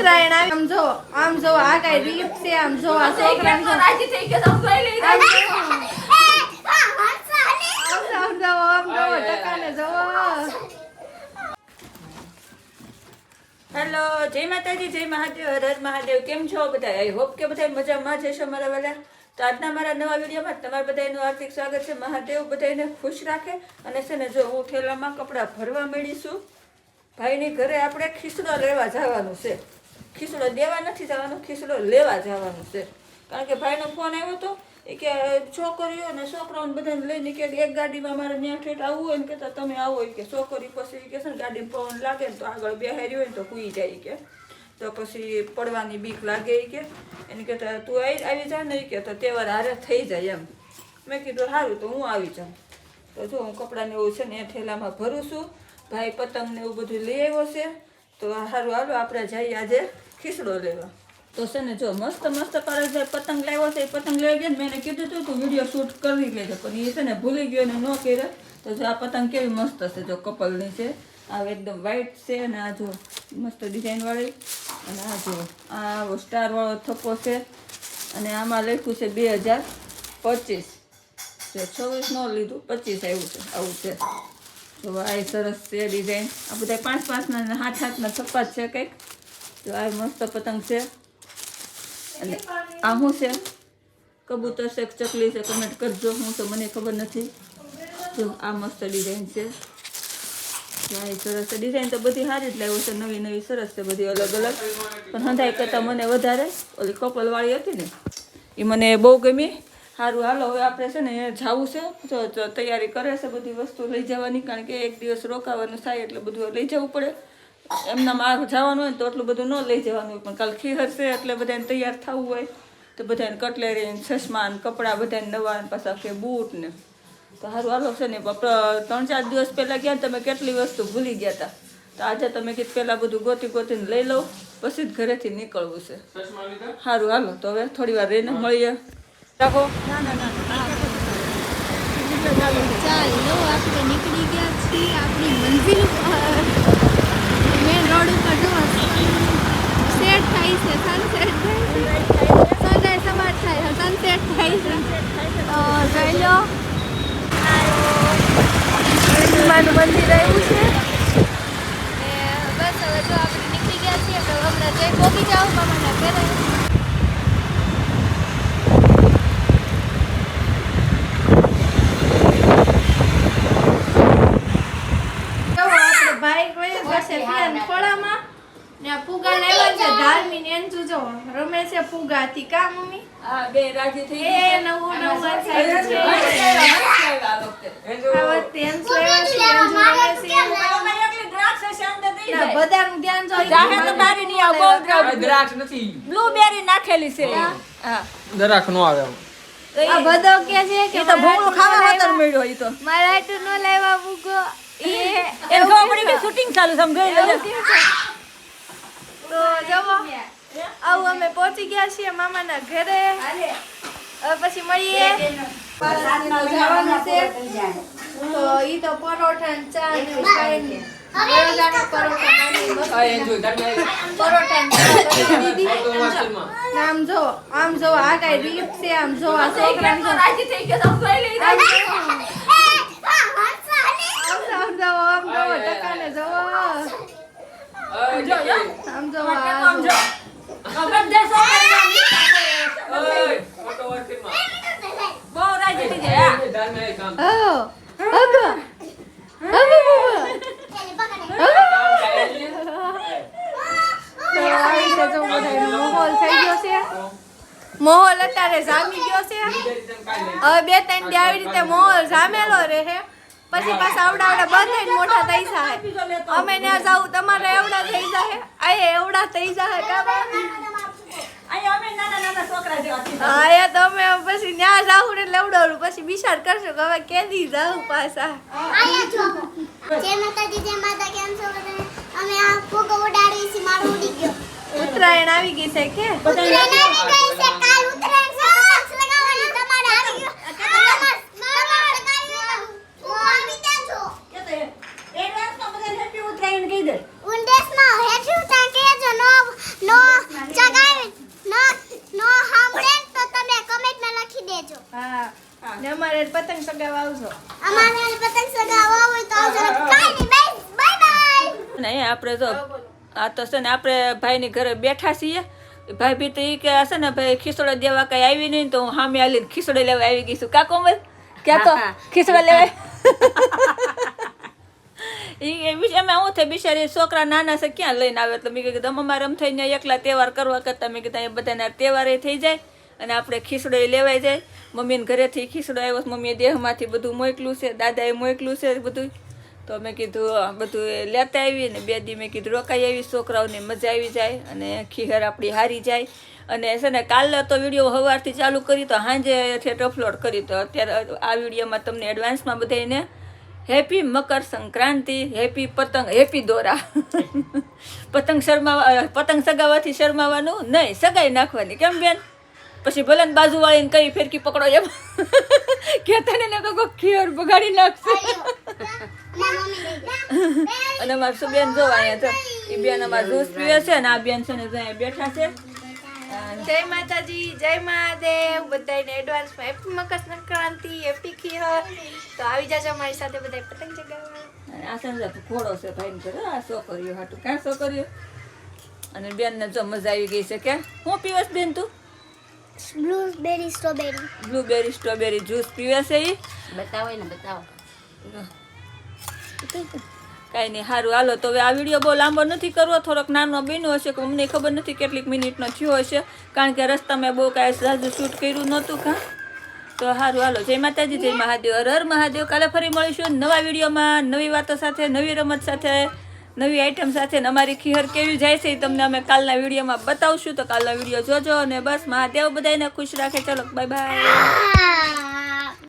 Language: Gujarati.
ઉત્તરાયણ આમ જો આ કઈ રીત છે આમ જો આ છોકરા રાજી થઈ ગયો તો લઈ લઈ આમ જો ટકાને જો હેલો જય માતાજી જય મહાદેવ હર હર મહાદેવ કેમ છો બધા આઈ હોપ કે બધા મજામાં જ હશો મારા વાલા તો આજના મારા નવા વિડીયોમાં તમારા બધાનું હાર્દિક સ્વાગત છે મહાદેવ બધાને ખુશ રાખે અને છે ને જો હું થેલામાં કપડાં ભરવા માંડીશું ભાઈની ઘરે આપણે ખીસડો લેવા જવાનું છે ખીસડો દેવા નથી જવાનું ખીસડો લેવા જવાનું છે કારણ કે ભાઈનો ફોન આવ્યો હતો એ કે છોકરીઓ અને છોકરાઓને બધાને લઈને કે એક ગાડીમાં મારે ત્યાં ઠેઠ આવવું હોય ને કે તમે આવો કે છોકરી પછી કે છે ને ગાડી પવન લાગે ને તો આગળ બેહારી હોય ને તો કૂઈ જાય કે તો પછી પડવાની બીક લાગે કે એને કહેતા તું આવી જા ને કે તો તહેવાર હારે થઈ જાય એમ મેં કીધું સારું તો હું આવી જાઉં તો જો હું કપડાને એવું છે ને એ ઠેલામાં ભરું છું ભાઈ પતંગને એવું બધું લઈ આવ્યો છે તો સારું હાલો આપણે જઈએ આજે ખીસડો લેવા તો છે ને જો મસ્ત મસ્ત પારસભાઈ પતંગ લાવ્યો છે એ પતંગ લઈ ગયા મેં એને કીધું હતું તું વિડીયો શૂટ કરી લેજો પણ એ છે ને ભૂલી ગયો ને ન કર્યો તો જો આ પતંગ કેવી મસ્ત છે જો કપલની છે આ એકદમ વ્હાઈટ છે અને આ જો મસ્ત ડિઝાઇનવાળી અને આ જો આ સ્ટારવાળો થપ્પો છે અને આમાં લખ્યું છે 2025 જો 26 ન લીધું 25 આવ્યું છે આવું છે જો આ સરસ છે ડિઝાઇન આ બધા 5-5 ના 7-7 ના થપ્પા છે કંઈક જો આ મસ્ત પતંગ છે અને આ શું છે કબૂતર છે ચકલી છે કમેન્ટ કરજો હું તો મને ખબર નથી જો આ મસ્ત ડિઝાઇન છે સરસ છે ડિઝાઇન તો બધી સારી જ લાવ્યો છે નવી નવી સરસ છે બધી અલગ અલગ પણ હંધાઈ કરતાં મને વધારે ઓલી કપલવાળી હતી ને એ મને બહુ ગમી સારું હાલો હવે આપણે છે ને જવું છે જો તૈયારી કરે છે બધી વસ્તુ લઈ જવાની કારણ કે એક દિવસ રોકાવાનું થાય એટલે બધું લઈ જવું પડે એમનામાં જવાનું હોય તો એટલું બધું ન લઈ જવાનું હોય પણ કાલ ખીહર છે એટલે બધાને તૈયાર થવું હોય તો બધાને કટલેરી ચશ્મા ને કપડાં બધાને નવા પાછા કે બૂટ ને તો સારું હાલો છે ને 3-4 દિવસ પહેલાં ગયા તમે કેટલી વસ્તુ ભૂલી ગયા હતા તો આજે તમે કીધું પહેલાં બધું ગોતીને લઈ લો પછી જ ઘરેથી નીકળવું છે સારું હાલો તો હવે થોડી વાર રહીને મળીએ રાખો ચાલો આપણે નીકળી ગયા છીએ આપણી મંઝિલ ઉપર મેન રોડ ઉપર જો સેટ થાય છે સનસેટ થાય છે સનરાઈઝ સમાજ થાય છે સનસેટ થાય છે જોઈ લો માનું મંદિર આવ્યું છે બસ હવે જો આપણે નીકળી ગયા છીએ તો હમણાં જઈ પહોંચી જાઓ મામાના ઘરે ફુગા લેવા છે ધાર્મી ને એન્જુ જો રમે છે ફુગાથી કા મમ્મી આ બે રાજી થઈ એ નવું થાય છે આ વખતે એન્જુ લેવા છે એન્જુ રમે છે બધાનું ધ્યાન જો જાહે તો મારી ની આ બહુ દ્રાક્ષ નથી બ્લુબેરી નાખેલી છે હા દ્રાક્ષ નો આવે આ બધો કે છે કે તો ભૂંગળું ખાવા ખાતર મળ્યો ઈ તો મારા આટુ નો લેવા મૂકો એ ખબર કે શૂટિંગ ચાલુ સમજાઈ લે તો જવો આવું અમે પહોંચી ગયા છીએ મામાના ઘરે હવે પછી મળીએ જવાનું છે તો ઈ તો પરોઠા ને ચા ને ખાઈને રોજાના પરોઠા આમ જો આ કઈ રીત છે આમ જો આ છોકરા રાજી થઈ ગયો તો લઈ લઈ આમ જો ટકાને જો આમ જો બહુ રાજી થઈ જાય મોહોલ અત્યારે જામી ગયો છે હવે 2-3 દી આવી રીતે મોહોલ જામેલો રહે પછી પાછા આવડા બધાય મોટા થઈ જાય અમે ત્યાં જાવ તમારે એવડા થઈ જાય આ એવડા થઈ જાય કાબા હા તમે પછી ત્યાં જાવ ને લેવડાવું પછી વિચાર કરશો કે હવે કેદી જાવ પાછા ઉત્તરાયણ આવી ગઈ છે કે નો ચગાવવા આવજો. અમારે પતંગ ચગાવવા હોય તો આવજો. કાઈ નહીં, બાય બાય. ને આપણે જો આ તો છે ને આપણે ભાઈની ઘરે બેઠા છીએ. ભાઈ બી તો એ કે હશે ને ભાઈ ખીસડો દેવા કઈ આવી નહીં તો હું સામે આવીને ખીસડો લેવા આવી ગઈ છું. કા કોમલ ક્યાં તો ખીસડો લેવા એમાં હું થાય બિચારી છોકરા નાના છે ક્યાં લઈને આવે એટલે મેં કીધું અમારે એમ થઈને એકલા તહેવાર કરવા કરતા મેં કીધું એ બધાના તહેવારે થઈ જાય અને આપણે ખીસડો લેવાઈ જાય. મમ્મીને ઘરેથી ખીસડો આવ્યો, મમ્મીએ દેહમાંથી બધું મોકલું છે, દાદાએ મોકલું છે બધું. તો મેં કીધું બધું લેતા આવી ને 2 દી મેં કીધું રોકાઈ આવી, છોકરાઓને મજા આવી જાય અને ખીહર આપણી હારી જાય. અને છે ને કાલે તો વિડીયો સવારથી ચાલુ કરી તો સાંજે ઠેઠ અપલોડ કરી. તો અત્યારે આ વિડીયોમાં તમને એડવાન્સમાં બધાને હેપી મકર સંક્રાંતિ, હેપી પતંગ, હેપી દોરા. પતંગ સગાવવાથી શરમાવાનું નહીં, સગાઈ નાખવાની. કેમ બેન? પછી ભલે ને બાજુવાળીને કઈ ફેરકી પકડો એમ કહેતા ને કહો ખીર બગાડી નાખશે. અને અમારે સુબેન જો અહીંયા તો એ બેન અમારે જ્યુસ પીવે છે ને આ બેન છે ને અહીંયા બેઠા છે. જય માતાજી, જય મહાદેવ. બધાને એડવાન્સમાં હેપી મકર સંક્રાંતિ, હેપી ખીહર. તો આવી જાજો અમારી સાથે બધા પતંગ ચગાવવા. આ સમજા ઘોડો છે ભાઈ ઘરે, આ છોકરીઓ હાટું ક્યાં છોકરીઓ. અને બેન ને જો મજા આવી ગઈ છે. કે હું પીવસ બેન તું? Blueberry strawberry. Blueberry strawberry juice પીવે છે એ. બતાવો ને બતાવો. કાંઈ નહીં, સારું હાલો. તો હવે આ વિડીયો બહુ લાંબો નથી કરવો, થોડોક નાનો બન્યો હશે કે અમને ખબર નથી કેટલીક મિનિટનો થયો હશે, કારણ કે રસ્તામાં બહુ કાંઈ સાજુ શૂટ કર્યું નહોતું. કાં તો સારું હાલો. જય માતાજી, જય મહાદેવ, હર હર મહાદેવ. કાલે ફરી મળીશું નવા વિડીયોમાં, નવી વાતો સાથે, નવી રમત સાથે, નવી આઈટમ સાથે. ને અમારી ખીહર કેવી જાય છે એ તમને અમે કાલના વિડીયોમાં બતાવશું. તો કાલના વિડીયો જોજો અને બસ મહાદેવ બધાને ખુશ રાખે. ચલો બાય બાય.